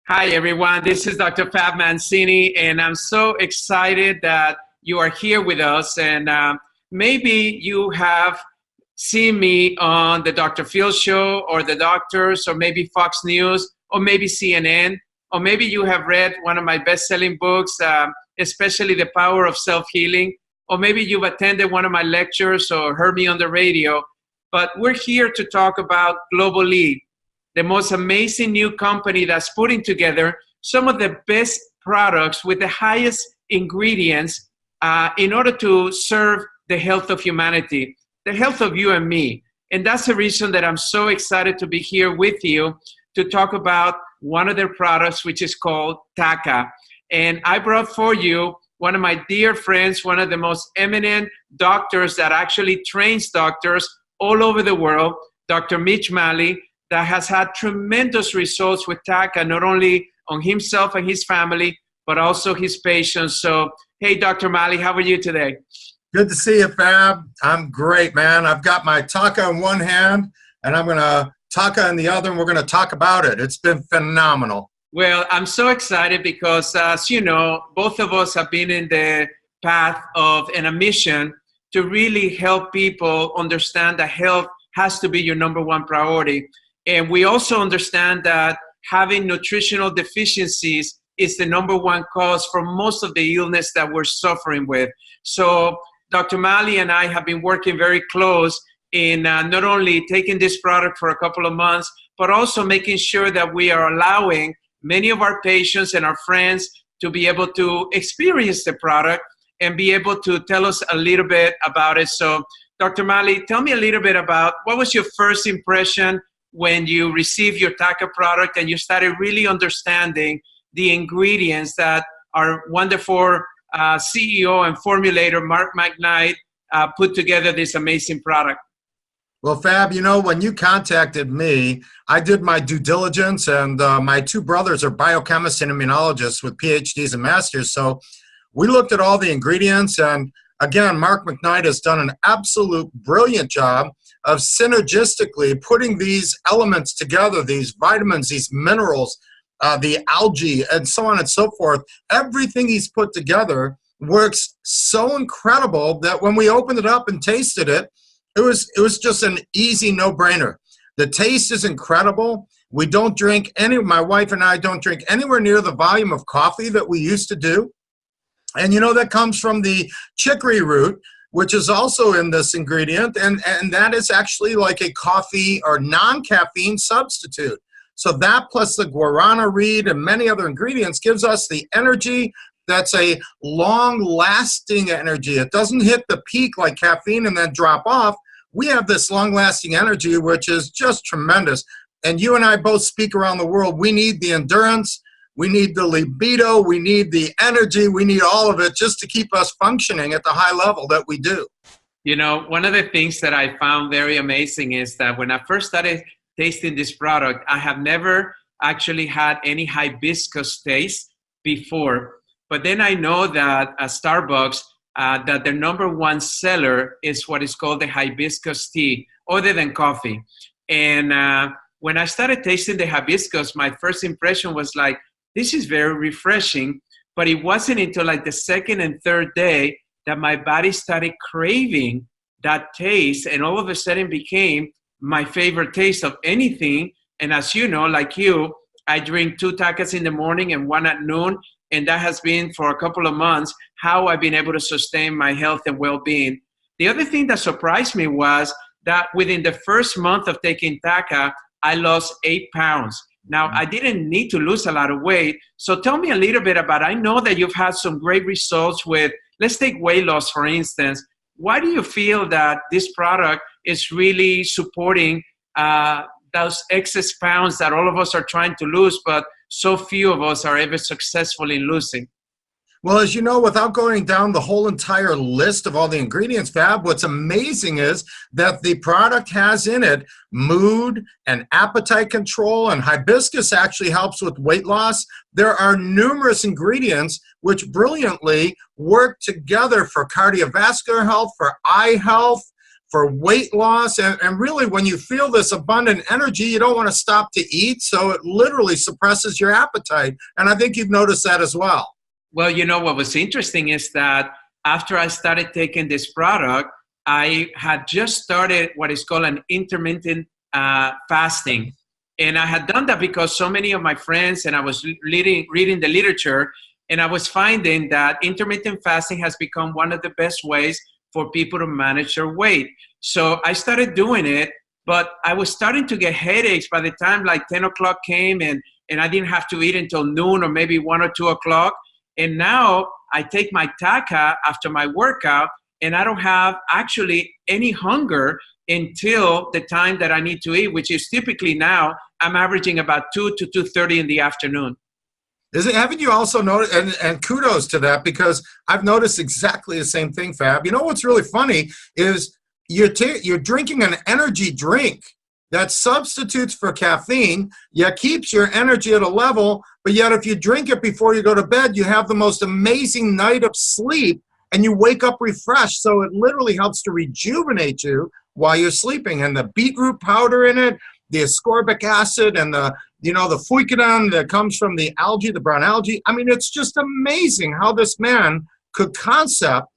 Hi, everyone. This is Dr. Fab Mancini, and I'm so excited that you are here with us. And maybe you have seen me on the Dr. Phil show or the doctors, or maybe Fox News, or maybe CNN, or maybe you have read one of my best-selling books, especially The Power of Self-Healing, or maybe you've attended one of my lectures or heard me on the radio. But we're here to talk about Global Lead, the most amazing new company that's putting together some of the best products with the highest ingredients in order to serve the health of humanity, the health of you and me. And that's the reason that I'm so excited to be here with you to talk about one of their products, which is called TAKA. And I brought for you one of my dear friends, one of the most eminent doctors that actually trains doctors all over the world, Dr. Mitch Malley, that has had tremendous results with TAKA, not only on himself and his family, but also his patients. So, hey, Dr. Malley, how are you today? Good to see you, Fab. I'm great, man. I've got my TAKA in one hand, and I'm going to TAKA in the other, and we're going to talk about it. It's been phenomenal. Well, I'm so excited because, as you know, both of us have been in the path of a mission to really help people understand that health has to be your number one priority. And we also understand that having nutritional deficiencies is the number one cause for most of the illness that we're suffering with. So Dr. Malley and I have been working very close in not only taking this product for a couple of months, but also making sure that we are allowing many of our patients and our friends to be able to experience the product and be able to tell us a little bit about it. So Dr. Malley, tell me a little bit about what was your first impression when you received your TAKA product and you started really understanding the ingredients that our wonderful CEO and formulator, Mark McKnight, put together this amazing product? Well, Fab, you know, when you contacted me, I did my due diligence, and my two brothers are biochemists and immunologists with PhDs and masters. So we looked at all the ingredients, and again, Mark McKnight has done an absolute brilliant job of synergistically putting these elements together, these vitamins, these minerals, the algae, and so on and so forth. Everything he's put together works so incredible that when we opened it up and tasted it, it was just an easy no-brainer. The taste is incredible. We don't drink my wife and I don't drink anywhere near the volume of coffee that we used to do. And you know, that comes from the chicory root, which is also in this ingredient, and that is actually like a coffee or non-caffeine substitute. So that plus the guarana reed and many other ingredients gives us the energy that's a long-lasting energy. It doesn't hit the peak like caffeine and then drop off. We have this long-lasting energy, which is just tremendous. And you and I both speak around the world. We need the endurance. We need the libido, we need the energy, we need all of it just to keep us functioning at the high level that we do. You know, one of the things that I found very amazing is that when I first started tasting this product, I have never actually had any hibiscus taste before. But then I know that at Starbucks, that their number one seller is what is called the hibiscus tea, other than coffee. And when I started tasting the hibiscus, my first impression was like, this is very refreshing, but it wasn't until like the second and third day that my body started craving that taste, and all of a sudden became my favorite taste of anything. And as you know, like you, I drink 2 TAKAs in the morning and 1 at noon, and that has been for a couple of months how I've been able to sustain my health and well-being. The other thing that surprised me was that within the first month of taking TAKA, I lost 8 pounds. Now, I didn't need to lose a lot of weight. So tell me a little bit about, I know that you've had some great results with, let's take weight loss, for instance. Why do you feel that this product is really supporting those excess pounds that all of us are trying to lose, but so few of us are ever successful in losing? Well, as you know, without going down the whole entire list of all the ingredients, Fab, what's amazing is that the product has in it mood and appetite control, and hibiscus actually helps with weight loss. There are numerous ingredients which brilliantly work together for cardiovascular health, for eye health, for weight loss. And really, when you feel this abundant energy, you don't want to stop to eat. So it literally suppresses your appetite. And I think you've noticed that as well. Well, you know, what was interesting is that after I started taking this product, I had just started what is called an intermittent fasting. And I had done that because so many of my friends, and I was reading the literature, and I was finding that intermittent fasting has become one of the best ways for people to manage their weight. So I started doing it, but I was starting to get headaches by the time like 10 o'clock came, and I didn't have to eat until noon or maybe 1 or 2 o'clock. And now I take my TAKA after my workout, and I don't have actually any hunger until the time that I need to eat, which is typically now I'm averaging about 2 to 2:30 in the afternoon. Haven't you also noticed, and kudos to that, because I've noticed exactly the same thing, Fab. You know what's really funny is you're drinking an energy drink that substitutes for caffeine, yet keeps your energy at a level, but yet if you drink it before you go to bed, you have the most amazing night of sleep, and you wake up refreshed. So it literally helps to rejuvenate you while you're sleeping. And the beetroot powder in it, the ascorbic acid, and the fuicidin that comes from the algae, the brown algae. I mean, it's just amazing how this man could concept,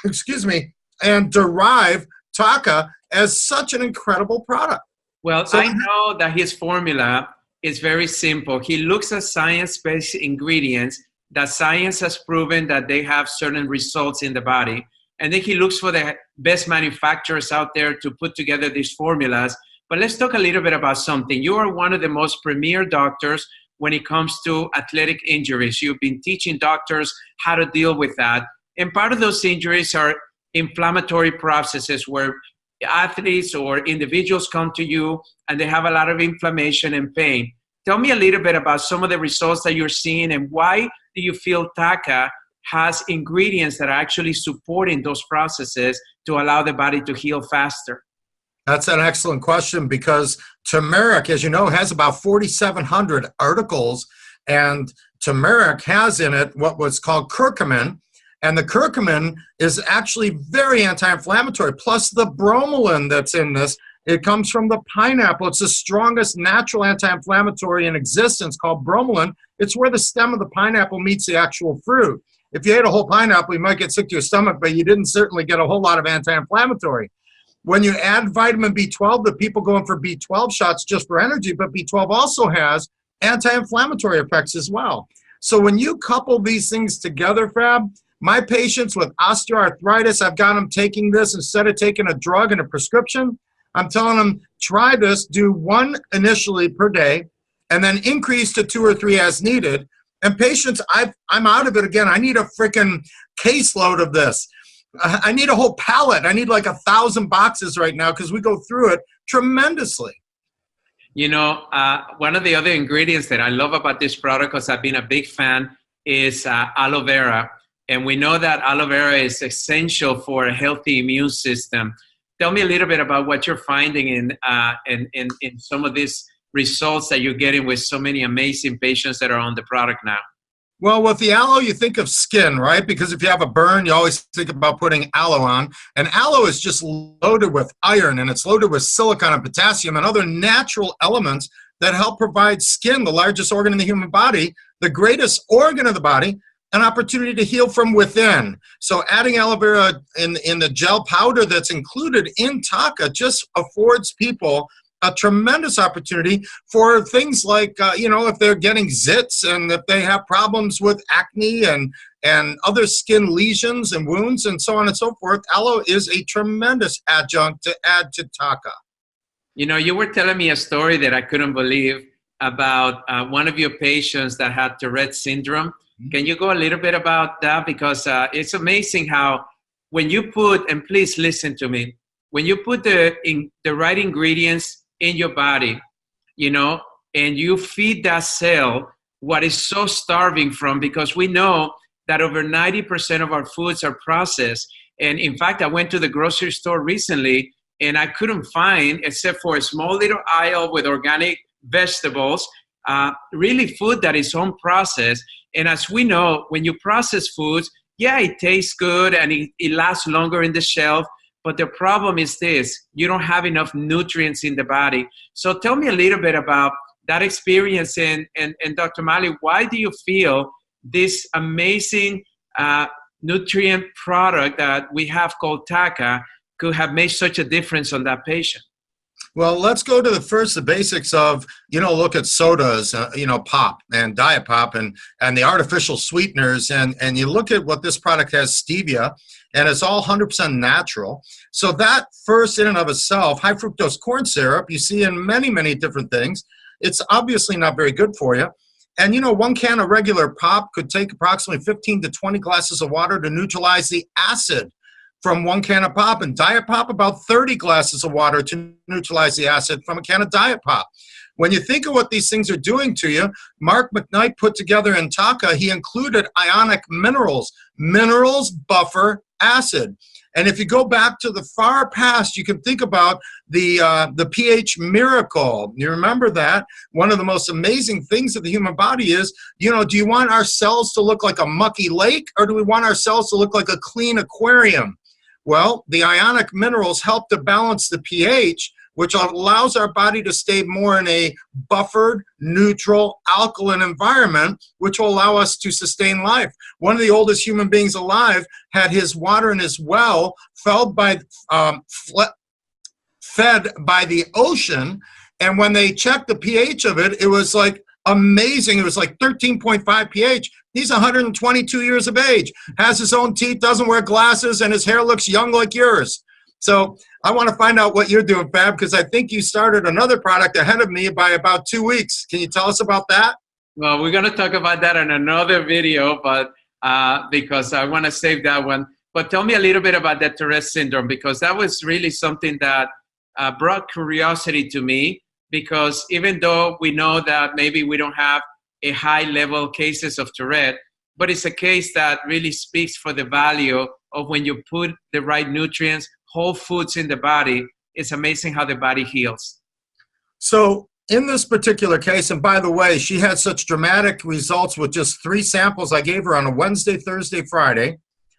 excuse me, and derive TAKA as such an incredible product. Well, so I know that his formula is very simple. He looks at science-based ingredients that science has proven that they have certain results in the body. And then he looks for the best manufacturers out there to put together these formulas. But let's talk a little bit about something. You are one of the most premier doctors when it comes to athletic injuries. You've been teaching doctors how to deal with that. And part of those injuries are inflammatory processes where athletes or individuals come to you and they have a lot of inflammation and pain. Tell me a little bit about some of the results that you're seeing, and why do you feel TAKA has ingredients that are actually supporting those processes to allow the body to heal faster? That's an excellent question, because turmeric, as you know, has about 4,700 articles, and turmeric has in it what was called curcumin, and the curcumin is actually very anti-inflammatory, plus the bromelain that's in this. It comes from the pineapple. It's the strongest natural anti-inflammatory in existence, called bromelain. It's where the stem of the pineapple meets the actual fruit. If you ate a whole pineapple, you might get sick to your stomach, but you didn't certainly get a whole lot of anti-inflammatory. When you add vitamin B12, the people going for B12 shots just for energy, but B12 also has anti-inflammatory effects as well. So when you couple these things together, Fab, my patients with osteoarthritis, I've got them taking this instead of taking a drug and a prescription. I'm telling them, try this, do 1 initially per day, and then increase to 2 or 3 as needed. And patients, I'm out of it again. I need a freaking caseload of this. I need a whole pallet. I need like 1,000 boxes right now, because we go through it tremendously. You know, one of the other ingredients that I love about this product, because I've been a big fan, is aloe vera. And we know that aloe vera is essential for a healthy immune system. Tell me a little bit about what you're finding in some of these results that you're getting with so many amazing patients that are on the product now. Well, with the aloe, you think of skin, right? Because if you have a burn, you always think about putting aloe on. And aloe is just loaded with iron, and it's loaded with silicon and potassium and other natural elements that help provide skin, the largest organ in the human body, the greatest organ of the body, an opportunity to heal from within. So adding aloe vera in the gel powder that's included in TAKA just affords people a tremendous opportunity for things like, if they're getting zits, and if they have problems with acne and other skin lesions and wounds and so on and so forth. Aloe is a tremendous adjunct to add to TAKA. You know, you were telling me a story that I couldn't believe about one of your patients that had Tourette's syndrome. Can you go a little bit about that? Because it's amazing how when you put, and please listen to me, when you put the right ingredients in your body, and you feed that cell what is so starving from, because we know that over 90% of our foods are processed. And in fact, I went to the grocery store recently and I couldn't find, except for a small little aisle with organic vegetables, really food that is home processed. And as we know, when you process foods, yeah, it tastes good and it lasts longer in the shelf, But the problem is this: you don't have enough nutrients in the body. So tell me a little bit about that experience. And Dr. Malley, why do you feel this amazing nutrient product that we have called TAKA could have made such a difference on that patient? Well, let's go to the basics of, look at sodas, pop and diet pop and the artificial sweeteners. And you look at what this product has, stevia, and it's all 100% natural. So that first in and of itself, high fructose corn syrup, you see in many, many different things. It's obviously not very good for you. And, 1 can of regular pop could take approximately 15 to 20 glasses of water to neutralize the acid from 1 can of pop, and diet pop about 30 glasses of water to neutralize the acid from a can of diet pop. When you think of what these things are doing to you, Mark McKnight put together in TAKA, he included ionic minerals. Minerals buffer acid. And if you go back to the far past, you can think about the pH miracle. You remember that? One of the most amazing things of the human body is, do you want our cells to look like a mucky lake, or do we want our cells to look like a clean aquarium? Well, the ionic minerals help to balance the pH, which allows our body to stay more in a buffered, neutral, alkaline environment, which will allow us to sustain life. One of the oldest human beings alive had his water in his well fed by the ocean, and when they checked the pH of it, it was like amazing. It was like 13.5 pH. He's 122 years of age, has his own teeth, doesn't wear glasses, and his hair looks young like yours. So I want to find out what you're doing, Fab, because I think you started another product ahead of me by about 2 weeks. Can you tell us about that? Well, we're going to talk about that in another video, but because I want to save that one. But tell me a little bit about that Tourette syndrome, because that was really something that brought curiosity to me, because even though we know that maybe we don't have a high level cases of Tourette, but it's a case that really speaks for the value of when you put the right nutrients, whole foods in the body. It's amazing how the body heals. So in this particular case, and by the way, she had such dramatic results with just 3 samples I gave her on a Wednesday, Thursday, Friday.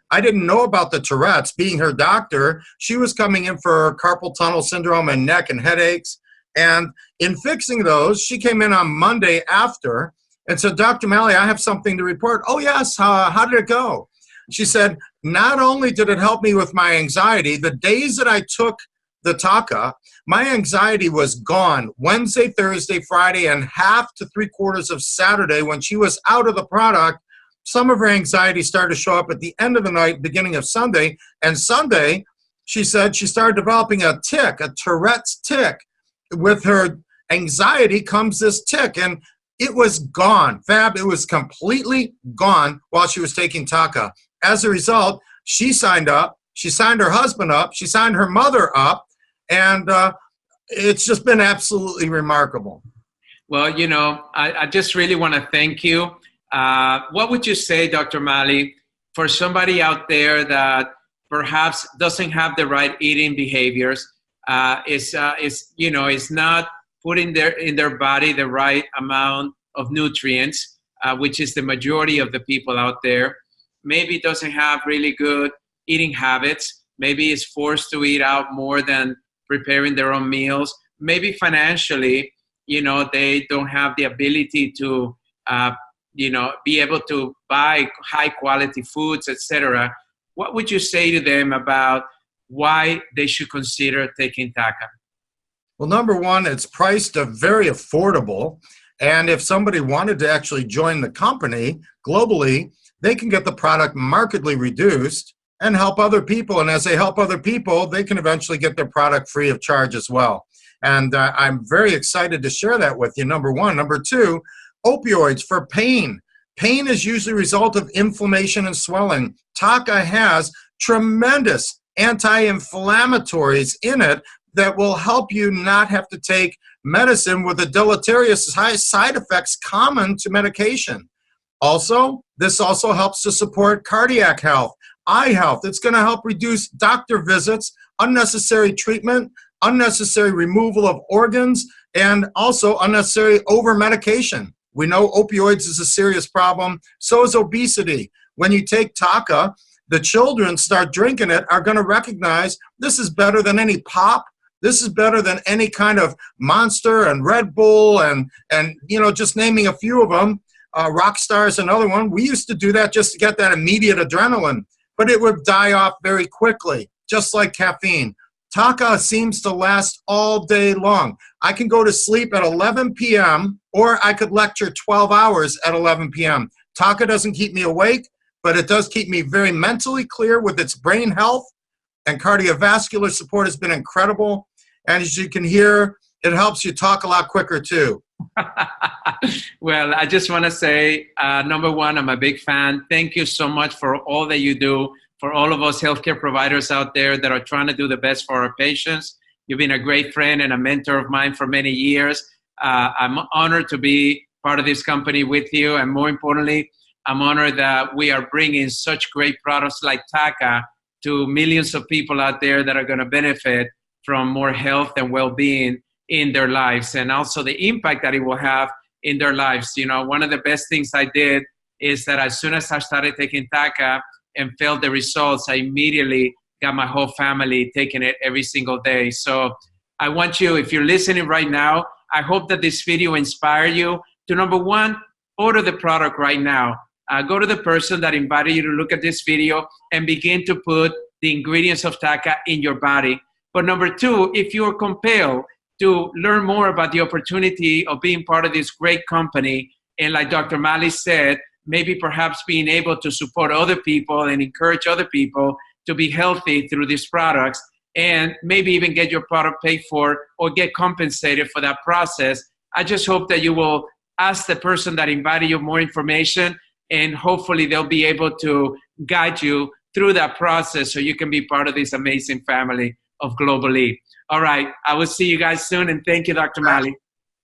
I didn't know about the Tourette's. Being her doctor, she was coming in for carpal tunnel syndrome and neck and headaches. And in fixing those, she came in on Monday after and said, Dr. Malley, I have something to report. Oh, yes. How did it go? She said, not only did it help me with my anxiety, the days that I took the TAKA, my anxiety was gone Wednesday, Thursday, Friday, and half to 3/4 of Saturday. When she was out of the product, some of her anxiety started to show up at the end of the night, beginning of Sunday. And Sunday, she said she started developing a tic, a Tourette's tic. With her anxiety comes this tic, and it was gone. Fab, it was completely gone while she was taking TAKA. As a result, she signed up, she signed her husband up, she signed her mother up, and it's just been absolutely remarkable. Well, I just really want to thank you. What would you say, Dr. Malley, for somebody out there that perhaps doesn't have the right eating behaviors, is not putting in their body the right amount of nutrients, which is the majority of the people out there. Maybe doesn't have really good eating habits. Maybe is forced to eat out more than preparing their own meals. Maybe financially, they don't have the ability to, be able to buy high quality foods, etc. What would you say to them about why they should consider taking TAKA? Well, number one, it's priced very affordable. And if somebody wanted to actually join the company globally, they can get the product markedly reduced and help other people. And as they help other people, they can eventually get their product free of charge as well. And I'm very excited to share that with you, number one. Number two, opioids for pain. Pain is usually a result of inflammation and swelling. TAKA has tremendous anti-inflammatories in it that will help you not have to take medicine with the deleterious high side effects common to medication. Also, this also helps to support cardiac health, eye health. It's going to help reduce doctor visits, unnecessary treatment, unnecessary removal of organs, and also unnecessary over-medication. We know opioids is a serious problem. So is obesity. When you take TAKA, the children start drinking it are going to recognize this is better than any pop. This is better than any kind of Monster and Red Bull and just naming a few of them. Rockstar is another one. We used to do that just to get that immediate adrenaline, but it would die off very quickly, just like caffeine. TAKA seems to last all day long. I can go to sleep at 11 p.m. or I could lecture 12 hours at 11 p.m. TAKA doesn't keep me awake, but it does keep me very mentally clear with its brain health, and cardiovascular support has been incredible. And as you can hear, it helps you talk a lot quicker too. Well, I just want to say, number one, I'm a big fan. Thank you so much for all that you do, for all of us healthcare providers out there that are trying to do the best for our patients. You've been a great friend and a mentor of mine for many years. I'm honored to be part of this company with you. And more importantly, I'm honored that we are bringing such great products like TAKA to millions of people out there that are going to benefit from more health and well-being in their lives, and also the impact that it will have in their lives. One of the best things I did is that as soon as I started taking TAKA and felt the results, I immediately got my whole family taking it every single day. So I want you, if you're listening right now, I hope that this video inspired you to, number one, order the product right now. Go to the person that invited you to look at this video and begin to put the ingredients of TAKA in your body. But number two, if you're compelled to learn more about the opportunity of being part of this great company, and like Dr. Mali said, maybe perhaps being able to support other people and encourage other people to be healthy through these products, and maybe even get your product paid for or get compensated for that process, I just hope that you will ask the person that invited you more information, and hopefully they'll be able to guide you through that process so you can be part of this amazing family of Global Lead. All right, I will see you guys soon, and thank you, Dr. Mali.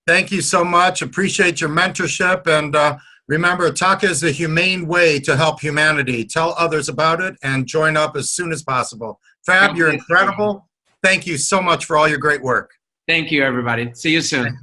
Thank you so much. Appreciate your mentorship, and remember, TAKA is the humane way to help humanity. Tell others about it and join up as soon as possible. Fab, you're incredible. Thank you so much for all your great work. Thank you, everybody. See you soon.